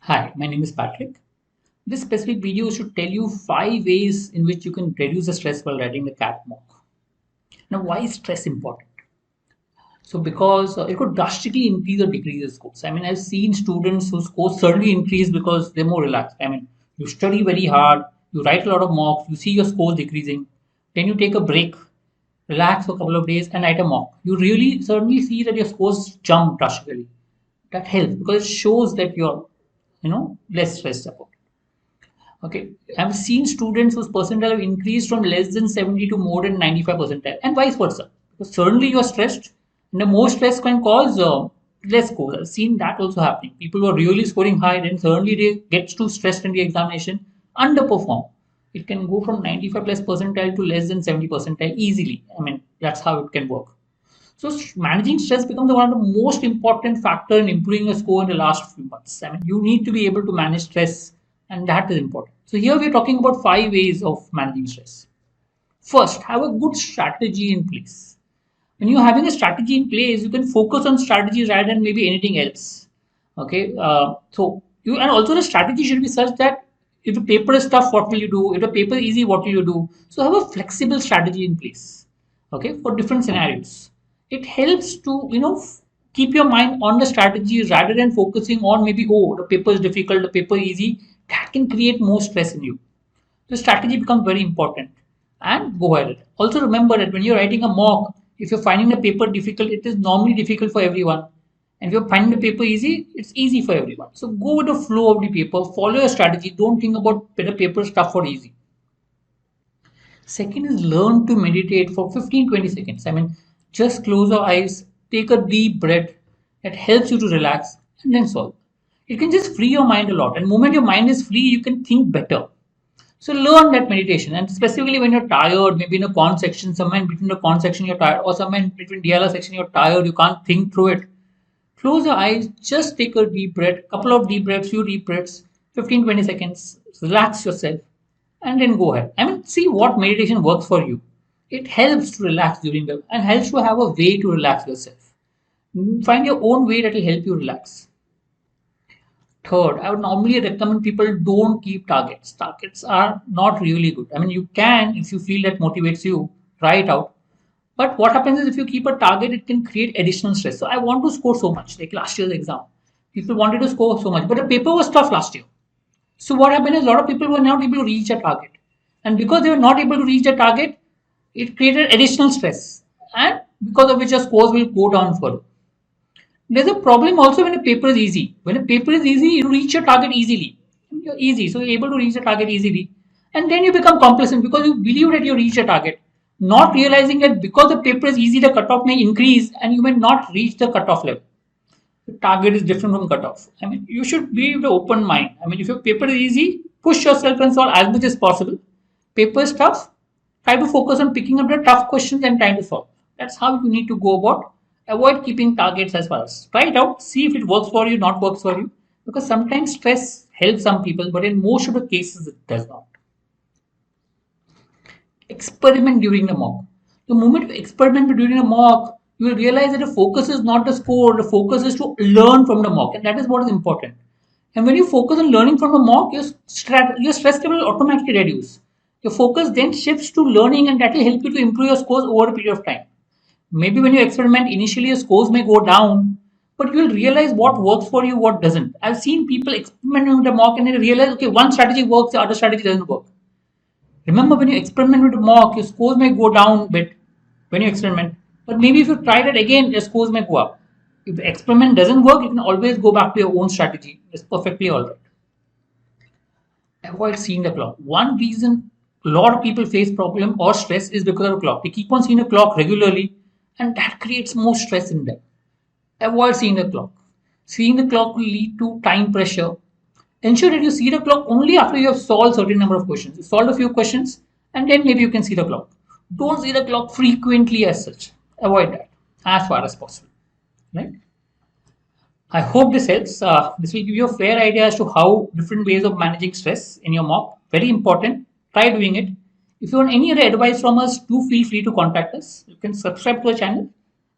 Hi, my name is Patrick. This specific video should tell you 5 ways in which you can reduce the stress while writing the CAT mock. Now, why is stress important? So, because it could drastically increase or decrease the scores. I mean, I've seen students whose scores certainly increase because they're more relaxed. I mean, you study very hard, you write a lot of mocks, you see your scores decreasing. Then you take a break, relax for a couple of days, and write a mock. You really certainly see that your scores jump drastically. That helps because it shows that you're, less stressed about it. Okay, I've seen students whose percentile have increased from less than 70 to more than 95 percentile, and vice versa. Because certainly you are stressed, and the more stress can cause less scores. I've seen that also happening. People who are really scoring high, then suddenly they get too stressed in the examination, underperform. It can go from 95 plus percentile to less than 70 percentile easily. I mean, that's how it can work. So managing stress becomes one of the most important factor in improving your score in the last few months. I mean, you need to be able to manage stress, and that is important. So here we're talking about 5 ways of managing stress. First, have a good strategy in place. When you're having a strategy in place, you can focus on strategy rather than maybe anything else. Okay, so you and also the strategy should be such that if the paper is tough, what will you do? If the paper is easy, what will you do? So have a flexible strategy in place. Okay, for different scenarios. It helps to keep your mind on the strategy rather than focusing on maybe the paper is difficult, the paper is easy. That can create more stress in you. The strategy becomes very important and go ahead. Also remember that when you're writing a mock, if you're finding the paper difficult, it is normally difficult for everyone. And if you're finding the paper easy, it's easy for everyone. So go with the flow of the paper, follow your strategy. Don't think about whether paper is tough or easy. Second is learn to meditate for 15-20 seconds. I mean, just close your eyes, take a deep breath that helps you to relax and then solve. It can just free your mind a lot. And the moment your mind is free, you can think better. So learn that meditation, and specifically when you're tired, maybe in a quant section, somewhere in between the quant section you're tired, or somewhere in between DLR section you're tired, you can't think through it. Close your eyes, just take a deep breath, couple of deep breaths, few deep breaths, 15-20 seconds, relax yourself, and then go ahead. I mean, see what meditation works for you. It helps to relax during the and helps to have a way to relax yourself. Find your own way that will help you relax. Third, I would normally recommend people don't keep targets. Targets are not really good. I mean, you can, if you feel that motivates you, try it out. But what happens is if you keep a target, it can create additional stress. So I want to score so much, like last year's exam. People wanted to score so much, but the paper was tough last year. So what happened is a lot of people were not able to reach a target. And because they were not able to reach a target, it created additional stress. And because of which your scores will go down further. There's a problem also when a paper is easy. When a paper is easy, you reach your target easily. You're easy, so you're able to reach the target easily. And then you become complacent because you believe that you reach a target, not realizing that because the paper is easy, the cutoff may increase and you may not reach the cutoff level. The target is different from cutoff. I mean, you should be with an open mind. I mean, if your paper is easy, push yourself and solve as much as possible. Paper is tough, try to focus on picking up the tough questions and trying to solve. That's how you need to go about. Avoid keeping targets as far as. Try it out, see if it works for you, not works for you. Because sometimes stress helps some people, but in most of the cases it does not. Experiment during the mock. The moment you experiment during a mock, you will realize that the focus is not the score, the focus is to learn from the mock, and that is what is important. And when you focus on learning from the mock, your stress level will automatically reduce. Your focus then shifts to learning, and that will help you to improve your scores over a period of time. Maybe when you experiment, initially your scores may go down, but you will realize what works for you, what doesn't. I've seen people experiment with the mock and they realize, okay, one strategy works, the other strategy doesn't work. Remember, when you experiment with the mock, your scores may go down a bit when you experiment, but maybe if you try that again, your scores may go up. If the experiment doesn't work, you can always go back to your own strategy. It's perfectly all right. Avoid seeing the clock. One reason a lot of people face problem or stress is because of the clock. They keep on seeing the clock regularly, and that creates more stress in them. Avoid seeing the clock. Seeing the clock will lead to time pressure. Ensure that you see the clock only after you have solved certain number of questions. You solve a few questions and then maybe you can see the clock. Don't see the clock frequently as such. Avoid that as far as possible. Right? I hope this helps. This will give you a fair idea as to how different ways of managing stress in your mock. Very important. Try doing it. If you want any other advice from us, do feel free to contact us. You can subscribe to our channel.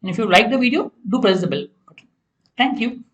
And if you like the video, do press the bell button. Thank you.